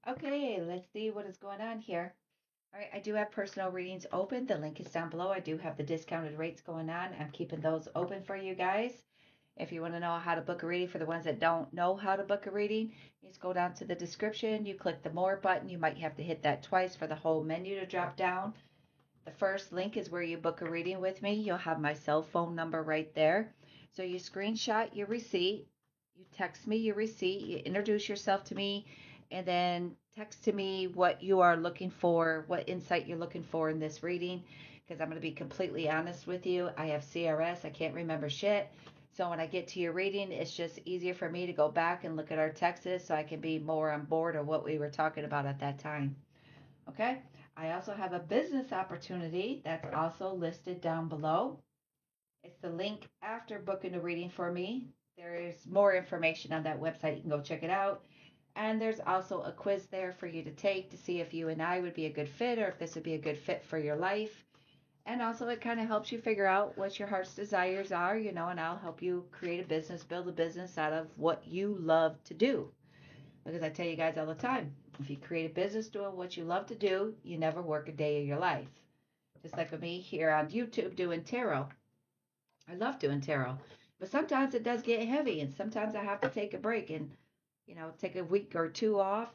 Okay, let's see what is going on here. All right, I do have personal readings open. The link is down below. I do have the discounted rates going on. I'm keeping those open for you guys. If you want to know how to book a reading for the ones that don't know how to book a reading, you just go down to the description. You click the more button. You might have to hit that twice for the whole menu to drop down. The first link is where you book a reading with me. You'll have my cell phone number right there. So you screenshot your receipt, you text me your receipt, you introduce yourself to me, and then text to me what you are looking for, what insight you're looking for in this reading. Because I'm going to be completely honest with you. I have CRS, I can't remember shit. So when I get to your reading, it's just easier for me to go back and look at our texts so I can be more on board of what we were talking about at that time. Okay? I also have a business opportunity that's also listed down below. It's the link after booking a reading for me. There is more information on that website. You can go check it out. And there's also a quiz there for you to take to see if you and I would be a good fit or if this would be a good fit for your life. And also, it kind of helps you figure out what your heart's desires are, and I'll help you create a business, build a business out of what you love to do. Because I tell you guys all the time, if you create a business doing what you love to do, you never work a day of your life. Just like with me here on YouTube doing tarot. I love doing tarot. But sometimes it does get heavy, and sometimes I have to take a break and, take a week or two off,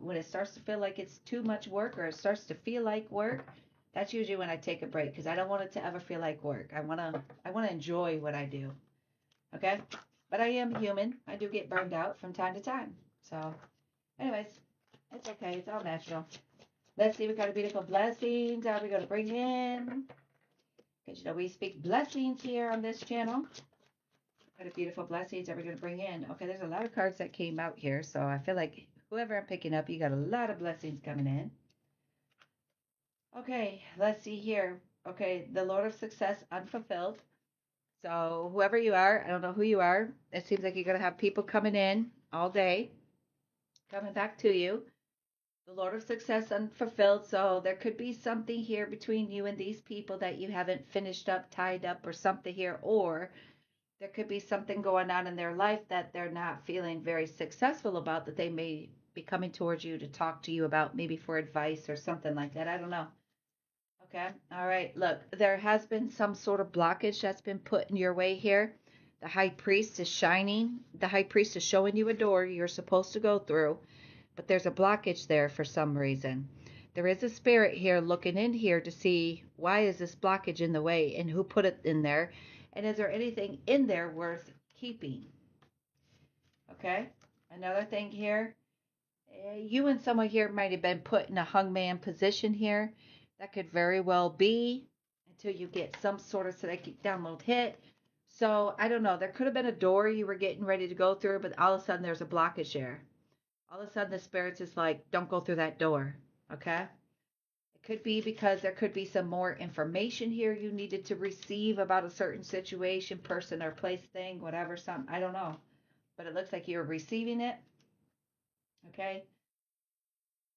when it starts to feel like it's too much work or it starts to feel like work. That's usually when I take a break because I don't want it to ever feel like work. I want to enjoy what I do. Okay? But I am human. I do get burned out from time to time. So, anyways, it's okay. It's all natural. Let's see. We got a beautiful blessings. Are we going to bring in? Because we speak blessings here on this channel. Got a beautiful blessings that we're going to bring in. Okay, there's a lot of cards that came out here, so I feel like whoever I'm picking up, you got a lot of blessings coming in. Okay, let's see here. Okay, the Lord of Success unfulfilled. So whoever you are, I don't know who you are. It seems like you're going to have people coming in all day, coming back to you. The Lord of Success unfulfilled. So there could be something here between you and these people that you haven't finished up, tied up, or something here, or there could be something going on in their life that they're not feeling very successful about that they may be coming towards you to talk to you about, maybe for advice or something like that. I don't know. Okay. All right. Look, there has been some sort of blockage that's been put in your way here. The high priest is shining. The high priest is showing you a door you're supposed to go through, but there's a blockage there for some reason. There is a spirit here looking in here to see why is this blockage in the way and who put it in there, and is there anything in there worth keeping? Okay. Another thing here, you and someone here might have been put in a hungman position here. That could very well be until you get some sort of psychic download hit. So I don't know. There could have been a door you were getting ready to go through, but all of a sudden there's a blockage there. All of a sudden the spirits is like, don't go through that door. Okay? It could be because there could be some more information here you needed to receive about a certain situation, person, or place, thing, whatever, something. I don't know. But it looks like you're receiving it. Okay?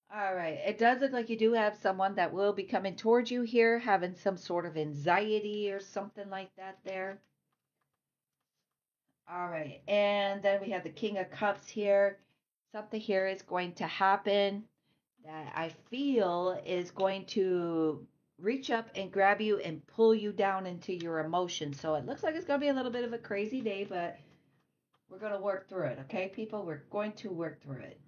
All right. It does look like you do have someone that will be coming towards you here, having some sort of anxiety or something like that there. All right. And then we have the King of Cups here. Something here is going to happen that I feel is going to reach up and grab you and pull you down into your emotions. So it looks like it's going to be a little bit of a crazy day, but we're going to work through it. Okay, people? We're going to work through it.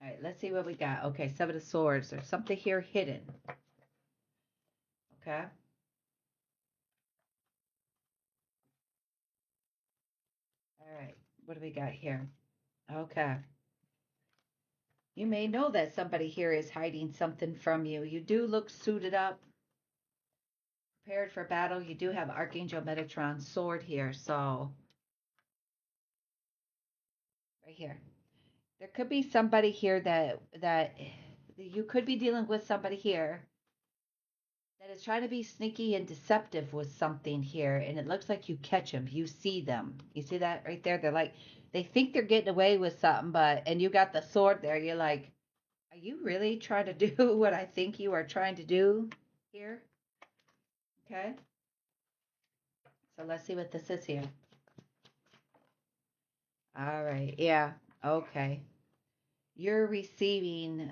All right, let's see what we got. Okay, Seven of Swords. There's something here hidden. Okay. All right. What do we got here? Okay. You may know that somebody here is hiding something from you. You do look suited up, prepared for battle. You do have Archangel Metatron's sword here. So, right here. There could be somebody here that you could be dealing with somebody here that is trying to be sneaky and deceptive with something here, and it looks like you catch them. You see them. You see that right there? They're like, they think they're getting away with something, and you got the sword there. You're like, are you really trying to do what I think you are trying to do here? Okay. So let's see what this is here. All right. Yeah. Okay. You're receiving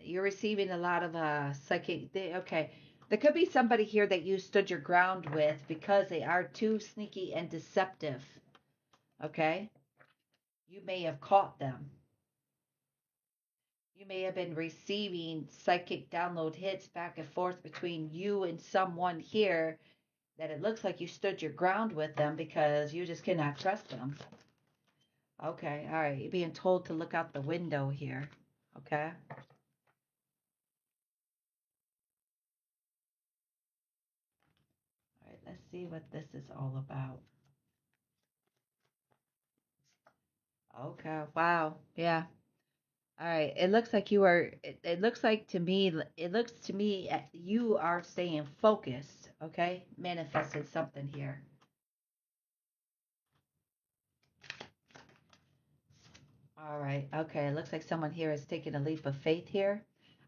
you're receiving a lot of psychic okay. There could be somebody here that you stood your ground with because they are too sneaky and deceptive. Okay? You may have caught them. You may have been receiving psychic download hits back and forth between you and someone here that it looks like you stood your ground with them because you just cannot trust them. Okay, all right. You're being told to look out the window here. Okay. All right, let's see what this is all about. Okay, wow. Yeah. All right. It looks like you are, it looks like to me, it looks to me you are staying focused. Okay. Manifested something here. All right. Okay. It looks like someone here is taking a leap of faith here.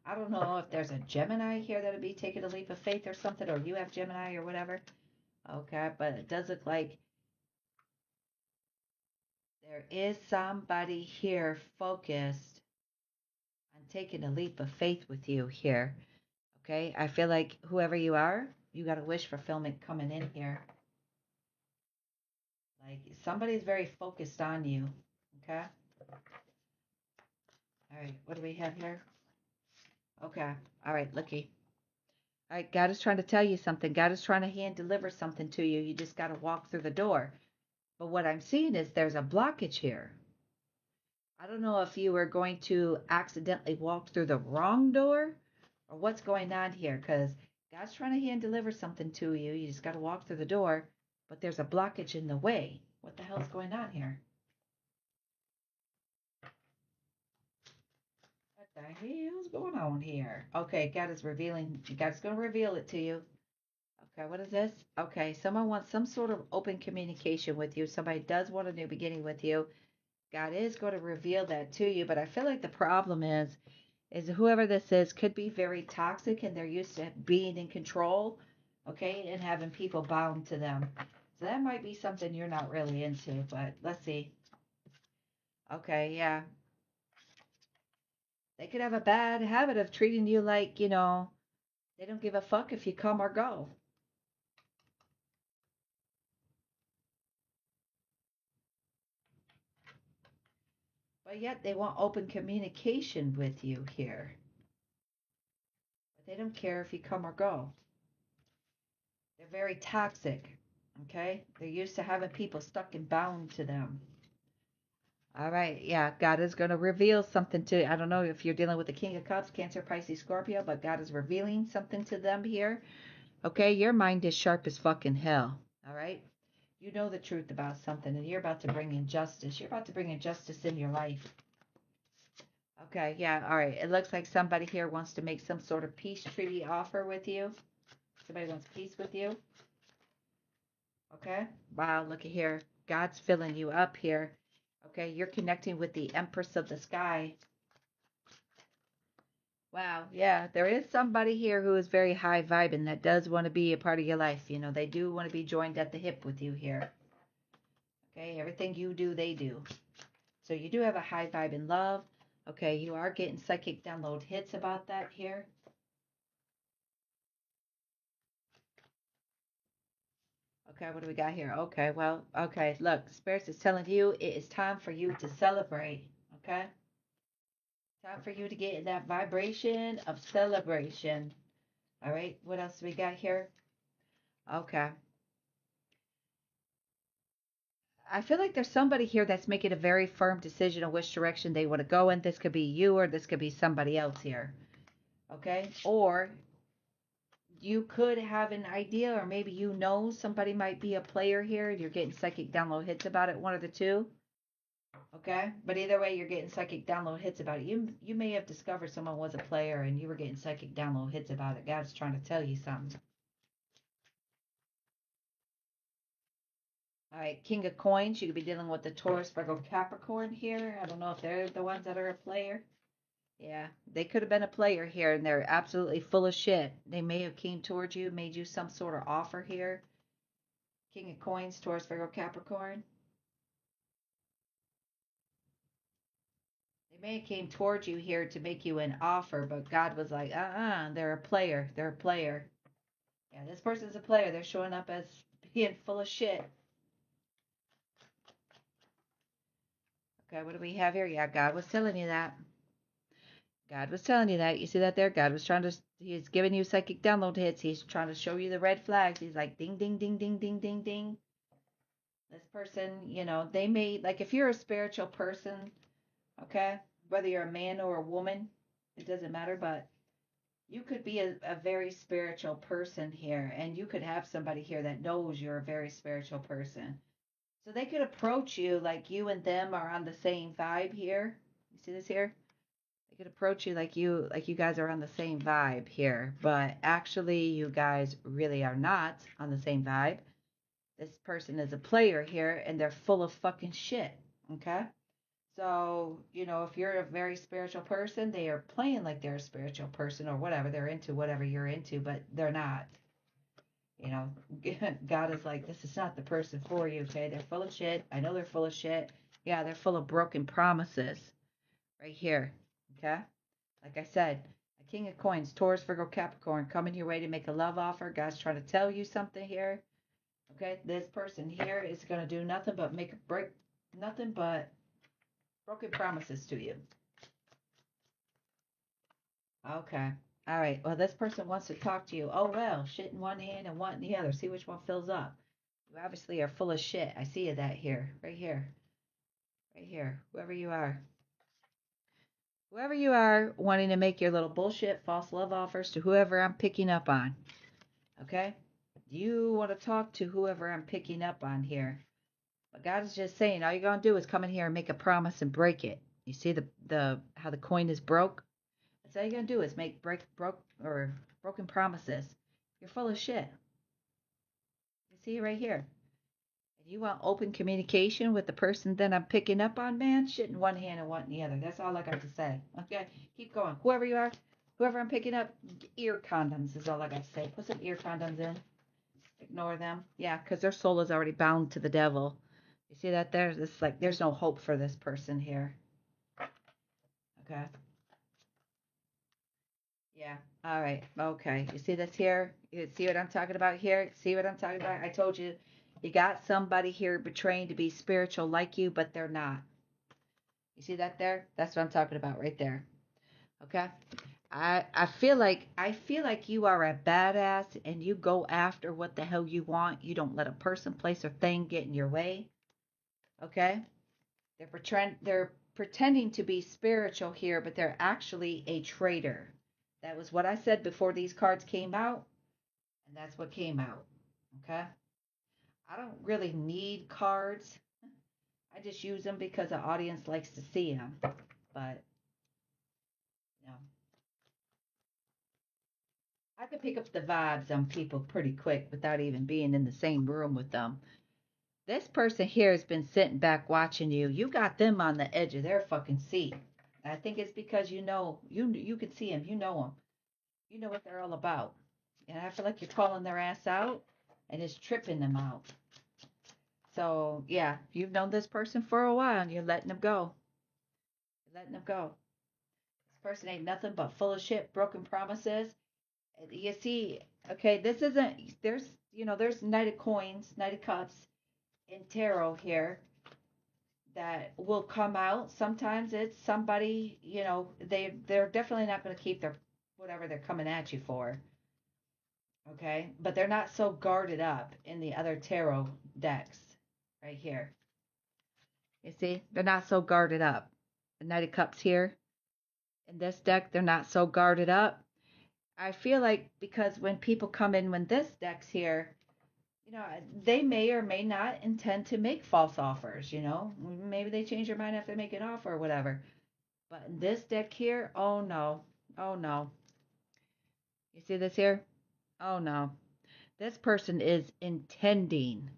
I don't know if there's a Gemini here that'll be taking a leap of faith or something, or you have Gemini or whatever. Okay. But it does look like there is somebody here focused on taking a leap of faith with you here. Okay. I feel like whoever you are, you got a wish fulfillment coming in here. Like somebody's very focused on you. Okay. All right. What do we have here? Okay. All right. Looky. All right. God is trying to tell you something. God is trying to hand deliver something to you. You just got to walk through the door. But what I'm seeing is there's a blockage here. I don't know if you were going to accidentally walk through the wrong door or what's going on here because God's trying to hand deliver something to you. You just got to walk through the door, but there's a blockage in the way. What the hell's going on here? What the hell's going on here? Okay, God is revealing. God's going to reveal it to you. Okay, what is this? Okay, someone wants some sort of open communication with you. Somebody does want a new beginning with you. God is going to reveal that to you, but I feel like the problem is whoever this is could be very toxic and they're used to being in control, okay, and having people bound to them. So that might be something you're not really into, but let's see. Okay, yeah. They could have a bad habit of treating you like, they don't give a fuck if you come or go. But yet they want open communication with you here. But they don't care if you come or go. They're very toxic, okay? They're used to having people stuck and bound to them. All right, yeah, God is going to reveal something to, I don't know if you're dealing with the King of Cups, Cancer, Pisces, Scorpio, but God is revealing something to them here. Okay, your mind is sharp as fucking hell. All right, you know the truth about something, and you're about to bring in justice. You're about to bring in justice in your life. Okay, yeah, all right. It looks like somebody here wants to make some sort of peace treaty offer with you. Somebody wants peace with you. Okay, wow, look at here. God's filling you up here. Okay, you're connecting with the Empress of the Sky. Wow, yeah, there is somebody here who is very high vibing that does want to be a part of your life. They do want to be joined at the hip with you here. Okay, everything you do, they do. So you do have a high vibe in love. Okay, you are getting psychic download hits about that here. Okay, what do we got here? Okay, well, okay, look, Spirits is telling you it is time for you to celebrate. Okay, time for you to get in that vibration of celebration. All right, what else do we got here? Okay. I feel like there's somebody here that's making a very firm decision on which direction they want to go in. This could be you or this could be somebody else here. Okay? Or you could have an idea, or maybe somebody might be a player here and you're getting psychic download hits about it, one of the two. Okay? But either way, you're getting psychic download hits about it. You may have discovered someone was a player and you were getting psychic download hits about it. God's trying to tell you something. All right, King of Coins. You could be dealing with the Taurus, Virgo, Capricorn here. I don't know if they're the ones that are a player. Yeah, they could have been a player here, and they're absolutely full of shit. They may have came towards you, made you some sort of offer here. King of Coins, Taurus, Virgo, Capricorn. They may have came towards you here to make you an offer, but God was like, they're a player. They're a player. Yeah, this person's a player. They're showing up as being full of shit. Okay, what do we have here? Yeah, God was telling you that. God was telling you that. You see that there? God was trying to, he's giving you psychic download hits. He's trying to show you the red flags. He's like, ding, ding, ding, ding, ding, ding, ding. This person, they may, like if you're a spiritual person, okay, whether you're a man or a woman, it doesn't matter, but you could be a very spiritual person here, and you could have somebody here that knows you're a very spiritual person. So they could approach you like you and them are on the same vibe here. You see this here? They could approach you like you guys are on the same vibe here, but actually you guys really are not on the same vibe. This person is a player here, and they're full of fucking shit. Okay? So, if you're a very spiritual person, they are playing like they're a spiritual person or whatever. They're into whatever you're into, but they're not. God is like, this is not the person for you, okay? They're full of shit. I know they're full of shit. Yeah, they're full of broken promises right here, okay? Like I said, a King of Coins, Taurus, Virgo, Capricorn, coming your way to make a love offer. God's trying to tell you something here, okay? This person here is going to do nothing but nothing but broken promises to you. Okay. All right. Well, this person wants to talk to you. Oh, well, shit in one hand and one in the other. See which one fills up. You obviously are full of shit. I see that here. Right here. Right here. Whoever you are. Whoever you are wanting to make your little bullshit false love offers to whoever I'm picking up on. Okay? You want to talk to whoever I'm picking up on here. But God is just saying, all you're going to do is come in here and make a promise and break it. You see the how the coin is broke? That's all you're going to do is make broken promises. You're full of shit. You see it right here. If you want open communication with the person that I'm picking up on, man, shit in one hand and one in the other. That's all I got to say. Okay? Keep going. Whoever you are, whoever I'm picking up, ear condoms is all I got to say. Put some ear condoms in. Ignore them. Yeah, because their soul is already bound to the devil. You see that there? It's like there's no hope for this person here. Okay? Yeah. All right. Okay. You see this here? You see what I'm talking about here? See what I'm talking about? I told you, you got somebody here betraying to be spiritual like you, but they're not. You see that there? That's what I'm talking about right there. Okay? I feel like you are a badass and you go after what the hell you want. You don't let a person, place, or thing get in your way. Okay? They're pretending to be spiritual here, but they're actually a traitor. That was what I said before these cards came out, and that's what came out. Okay? I don't really need cards. I just use them because the audience likes to see them. But, you know, I could pick up the vibes on people pretty quick without even being in the same room with them. This person here has been sitting back watching you. You got them on the edge of their fucking seat. I think it's because you can see them, you know them. You know what they're all about. And I feel like you're calling their ass out and it's tripping them out. So, yeah, you've known this person for a while and you're letting them go. You're letting them go. This person ain't nothing but full of shit, broken promises. You see, okay, this isn't, there's Knight of Coins, Knight of Cups in tarot here that will come out. Sometimes it's somebody, they're definitely not going to keep their whatever they're coming at you for. Okay, but they're not so guarded up in the other tarot decks right here. You see, they're not so guarded up. The Knight of Cups here in this deck, they're not so guarded up. I feel like because when people come in when this deck's here, they may or may not intend to make false offers, Maybe they change their mind after they make an offer or whatever. But in this deck here, oh no. Oh no. You see this here? Oh no. This person is intending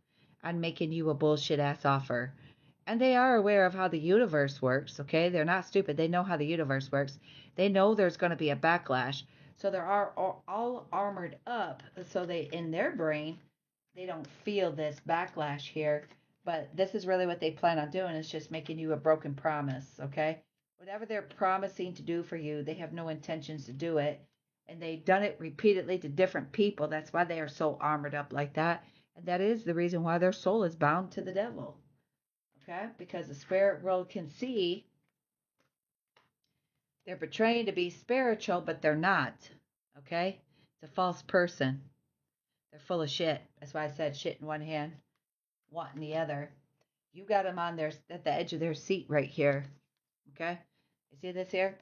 on making you a bullshit ass offer. And they are aware of how the universe works, okay? They're not stupid. They know how the universe works. They know there's going to be a backlash. So they're all armored up. So in their brain, they don't feel this backlash here. But this is really what they plan on doing, is just making you a broken promise, okay? Whatever they're promising to do for you, they have no intentions to do it. And they've done it repeatedly to different people. That's why they are so armored up like that. And that is the reason why their soul is bound to the devil. Okay? Because the spirit world can see they're portraying to be spiritual, but they're not. Okay? It's a false person. They're full of shit. That's why I said shit in one hand, want in the other. You got them on their at the edge of their seat right here. Okay? You see this here?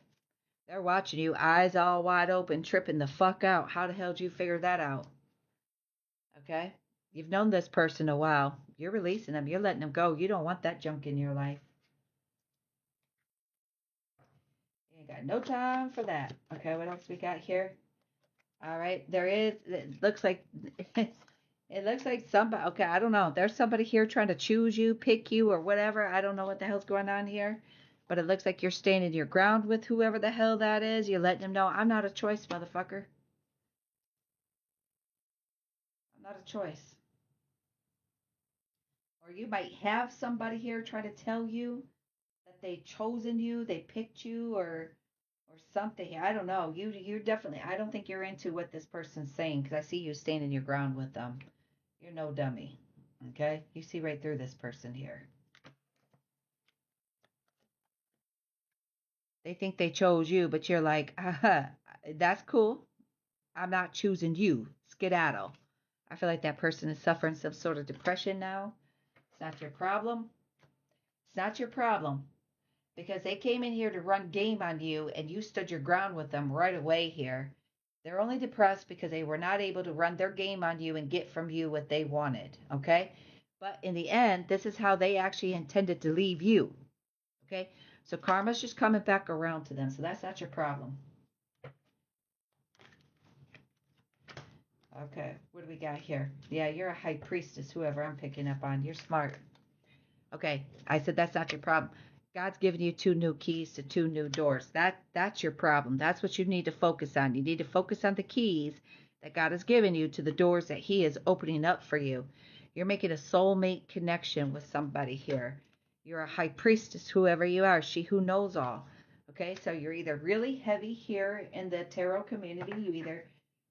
They're watching you, eyes all wide open, tripping the fuck out. How the hell did you figure that out? Okay? You've known this person a while. You're releasing them. You're letting them go. You don't want that junk in your life. You ain't got no time for that. Okay, what else we got here? All right, there is, it looks like, it looks like somebody, okay, I don't know. There's somebody here trying to choose you, pick you, or whatever. I don't know what the hell's going on here. But it looks like you're standing your ground with whoever the hell that is. You're letting them know, I'm not a choice, motherfucker. I'm not a choice. Or you might have somebody here try to tell you that they chosen you, they picked you, or something. I don't know. You're definitely. I don't think you're into what this person's saying because I see you standing your ground with them. You're no dummy. Okay, you see right through this person here. They think they chose you, but you're like, that's cool. I'm not choosing you. Skedaddle. I feel like that person is suffering some sort of depression now. It's not your problem. It's not your problem. Because they came in here to run game on you and you stood your ground with them right away here. They're only depressed because they were not able to run their game on you and get from you what they wanted, okay? But in the end, this is how they actually intended to leave you, okay? So karma's just coming back around to them, so that's not your problem. Okay, what do we got here? Yeah, you're a high priestess, whoever I'm picking up on. You're smart. Okay, I said that's not your problem. God's given you 2 new keys to 2 new doors. That's your problem. That's what you need to focus on. You need to focus on the keys that God has given you to the doors that He is opening up for you. You're making a soulmate connection with somebody here. You're a high priestess, whoever you are, she who knows all. Okay, so you're either really heavy here in the tarot community. You either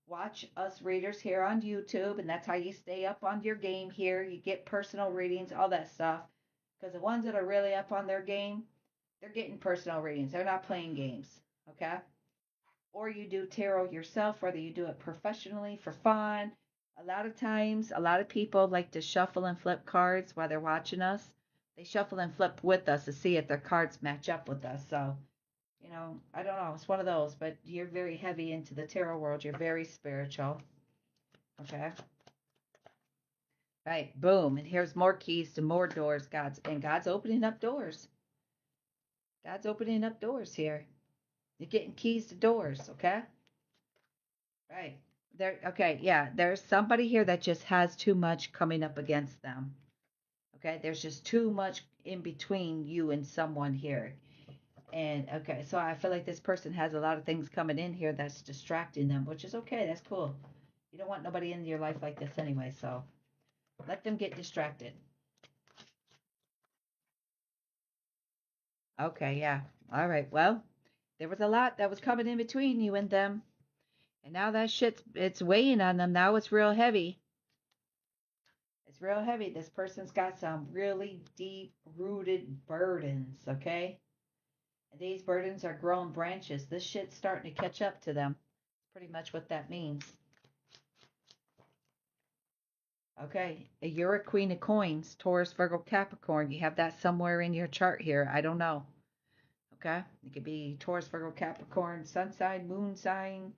watch us readers here on YouTube, and that's how you stay up on your game here. You get personal readings, all that stuff. Because the ones that are really up on their game, they're getting personal readings. They're not playing games. Okay? Or you do tarot yourself, whether you do it professionally for fun. A lot of times, a lot of people like to shuffle and flip cards while they're watching us. They shuffle and flip with us to see if their cards match up with us. So, I don't know. It's one of those, but you're very heavy into the tarot world. You're very spiritual. Okay? Right, boom. And here's more keys to more doors. God's opening up doors. God's opening up doors here. You're getting keys to doors, okay? Right. Okay, yeah. There's somebody here that just has too much coming up against them. Okay, there's just too much in between you and someone here. And okay, so I feel like this person has a lot of things coming in here that's distracting them, which is okay. That's cool. You don't want nobody in your life like this anyway, so let them get distracted. Okay, yeah. All right. Well, there was a lot that was coming in between you and them. And now that it's weighing on them. Now it's real heavy. It's real heavy. This person's got some really deep rooted burdens, okay? And these burdens are growing branches. This shit's starting to catch up to them. Pretty much what that means. Okay, you're a queen of coins, Taurus, Virgo, Capricorn. You have that somewhere in your chart here. I don't know. Okay, it could be Taurus, Virgo, Capricorn, sun sign, moon sign,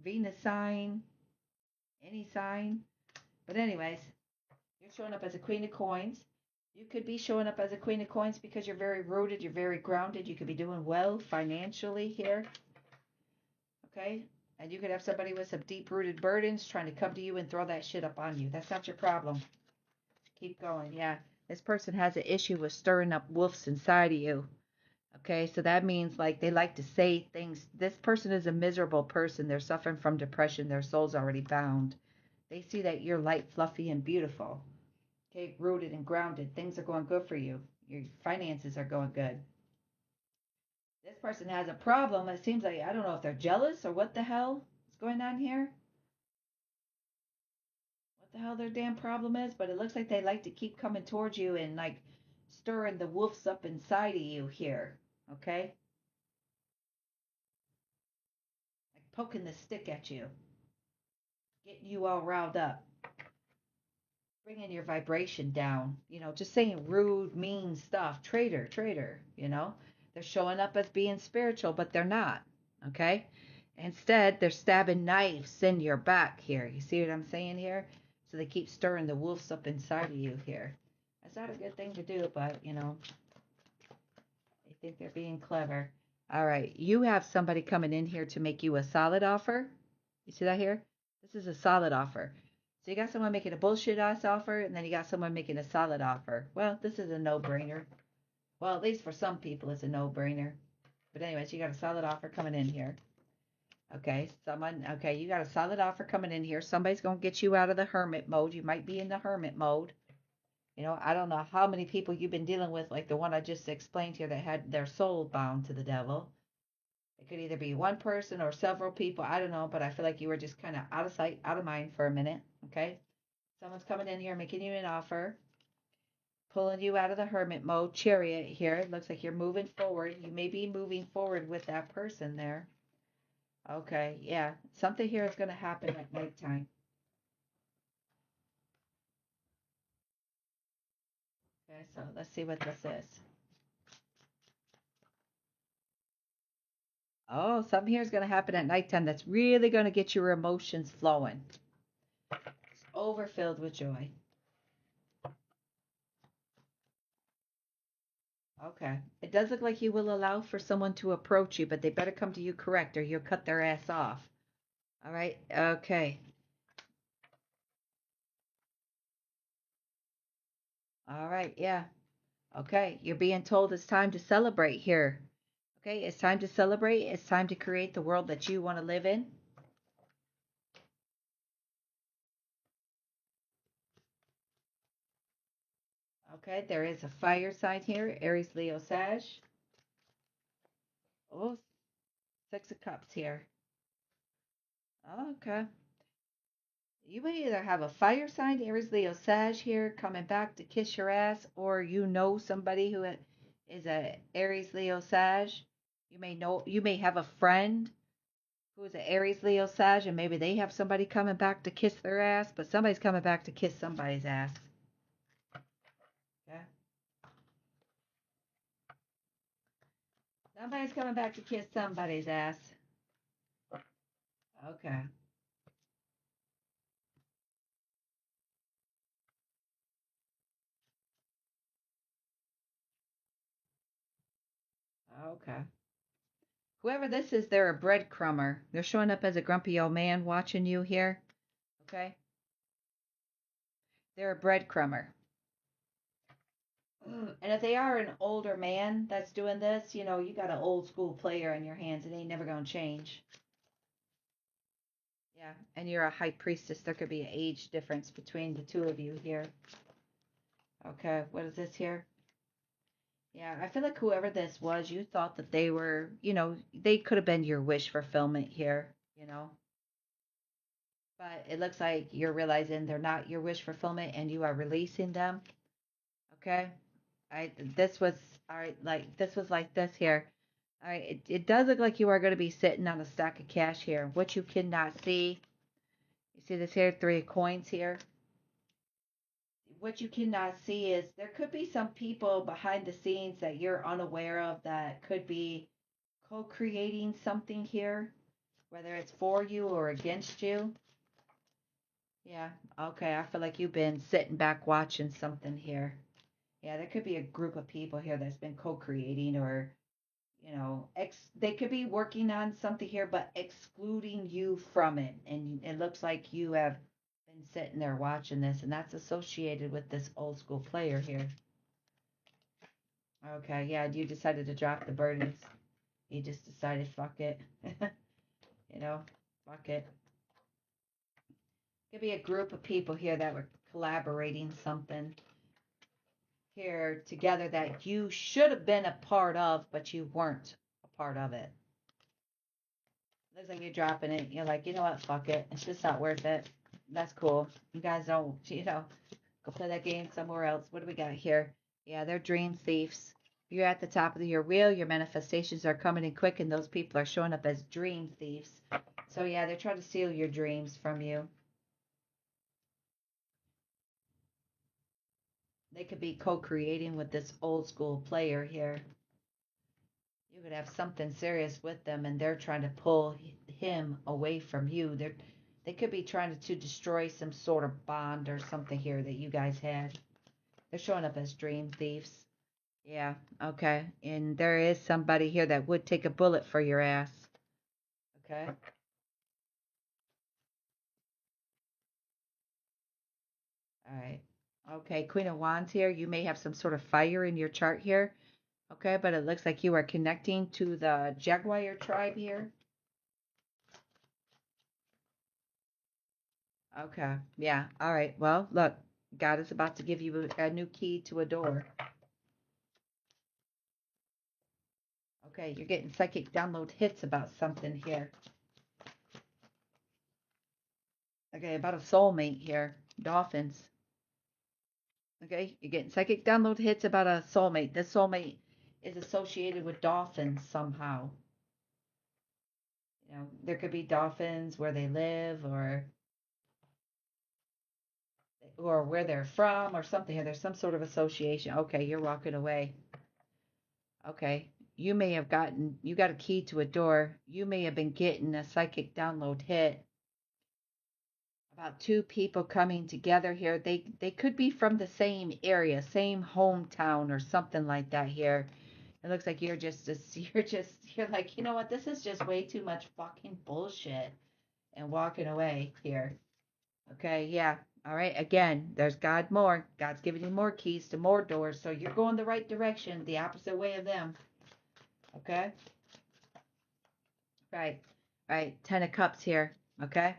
Venus sign, any sign. But anyways, you're showing up as a queen of coins. You could be showing up as a queen of coins because you're very rooted, you're very grounded. You could be doing well financially here. Okay? And you could have somebody with some deep-rooted burdens trying to come to you and throw that shit up on you. That's not your problem. Keep going. Yeah. This person has an issue with stirring up wolves inside of you. Okay? So that means like they like to say things. This person is a miserable person. They're suffering from depression. Their soul's already bound. They see that you're light, fluffy, and beautiful. Okay, rooted and grounded. Things are going good for you. Your finances are going good. This person has a problem. It seems like, I don't know if they're jealous or what the hell is going on here. What the hell their damn problem is, but it looks like they like to keep coming towards you and like stirring the wolves up inside of you here. Okay? Like poking the stick at you, getting you all riled up, bringing your vibration down, just saying rude, mean stuff. Traitor, traitor, They're showing up as being spiritual, but they're not. Okay? Instead, they're stabbing knives in your back here. You see what I'm saying here? So they keep stirring the wolves up inside of you here. That's not a good thing to do, but, they think they're being clever. All right. You have somebody coming in here to make you a solid offer. You see that here? This is a solid offer. So you got someone making a bullshit ass offer, and then you got someone making a solid offer. Well, this is a no-brainer. Well, at least for some people, it's a no-brainer. But anyways, you got a solid offer coming in here. Okay, you got a solid offer coming in here. Somebody's going to get you out of the hermit mode. You might be in the hermit mode. I don't know how many people you've been dealing with, like the one I just explained here that had their soul bound to the devil. It could either be one person or several people. I don't know, but I feel like you were just kind of out of sight, out of mind for a minute. Okay? Someone's coming in here making you an offer, pulling you out of the hermit mode. Chariot here. It looks like you're moving forward. You may be moving forward with that person there. Okay, yeah. Something here is going to happen at nighttime. Okay, so let's see what this is. Oh, something here is going to happen at nighttime that's really going to get your emotions flowing. It's overfilled with joy. Okay. It does look like you will allow for someone to approach you, but they better come to you correct or you'll cut their ass off. All right? Okay. All right, yeah. Okay, you're being told it's time to celebrate here. Okay, it's time to celebrate. It's time to create the world that you want to live in. Okay, there is a fire sign here, Aries, Leo, Sag. Oh, Six of Cups here. Okay. You may either have a fire sign, Aries, Leo, Sag here, coming back to kiss your ass, or you know somebody who is a Aries, Leo, Sag. You may have a friend who is an Aries, Leo, Sag, and maybe they have somebody coming back to kiss their ass, but somebody's coming back to kiss somebody's ass. Okay. Somebody's coming back to kiss somebody's ass. Okay. Okay. Whoever this is, they're a breadcrumber. They're showing up as a grumpy old man watching you here. Okay? They're a breadcrumber. And if they are an older man that's doing this, you got an old school player in your hands. It ain't never going to change. Yeah. And you're a high priestess. There could be an age difference between the two of you here. Okay. What is this here? Yeah, I feel like whoever this was, you thought that they were, they could have been your wish fulfillment here. But it looks like you're realizing they're not your wish fulfillment and you are releasing them. Okay? This was, all right, like, this was like this here. All right, it does look like you are going to be sitting on a stack of cash here. What you cannot see, you see this here, 3 of coins here. What you cannot see is there could be some people behind the scenes that you're unaware of that could be co-creating something here, whether it's for you or against you. Yeah, okay, I feel like you've been sitting back watching something here. Yeah, there could be a group of people here that's been co-creating or, they could be working on something here, but excluding you from it. And it looks like you have been sitting there watching this, and that's associated with this old school player here. Okay, yeah, you decided to drop the burdens. You just decided, fuck it. Fuck it. Could be a group of people here that were collaborating something here together that you should have been a part of, but you weren't a part of it. Looks like you're dropping it. You're like, you know what? Fuck it. It's just not worth it. That's cool. You guys don't, go play that game somewhere else. What do we got here? Yeah, they're dream thieves. You're at the top of your wheel. Your manifestations are coming in quick, and those people are showing up as dream thieves. So, yeah, they're trying to steal your dreams from you. They could be co-creating with this old school player here. You could have something serious with them, and they're trying to pull him away from you. They could be trying to destroy some sort of bond or something here that you guys had. They're showing up as dream thieves. Yeah, okay. And there is somebody here that would take a bullet for your ass. Okay. All right. Okay, Queen of Wands here. You may have some sort of fire in your chart here. Okay, but it looks like you are connecting to the Jaguar tribe here. Okay. Yeah. All right. Well, look, God is about to give you a new key to a door. Okay, you're getting psychic download hits about something here. Okay, about a soulmate here. Dolphins. Okay, you're getting psychic download hits about a soulmate. This soulmate is associated with dolphins somehow. There could be dolphins where they live or where they're from or something. There's some sort of association. Okay, you're walking away. Okay. You got a key to a door. You may have been getting a psychic download hit about two people coming together here. They could be from the same area, same hometown or something like that here. It looks like you're like, you know what? This is just way too much fucking bullshit and walking away here. Okay, yeah. All right. Again, there's God more. God's giving you more keys to more doors. So you're going the right direction, the opposite way of them. Okay? Right. Right. 10 of Cups here. Okay?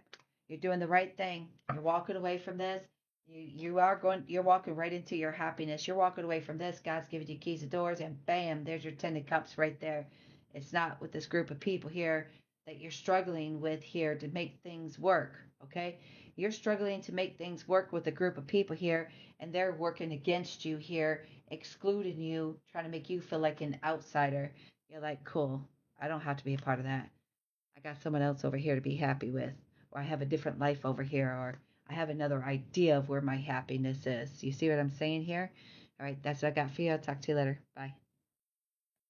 You're doing the right thing. You're walking away from this. You're walking right into your happiness. You're walking away from this. God's giving you keys to doors, and bam, there's your 10 of Cups right there. It's not with this group of people here that you're struggling with here to make things work. Okay? You're struggling to make things work with a group of people here, and they're working against you here, excluding you, trying to make you feel like an outsider. You're like, cool. I don't have to be a part of that. I got someone else over here to be happy with, or I have a different life over here, or I have another idea of where my happiness is. You see what I'm saying here? All right, that's what I got for you. I'll talk to you later. Bye.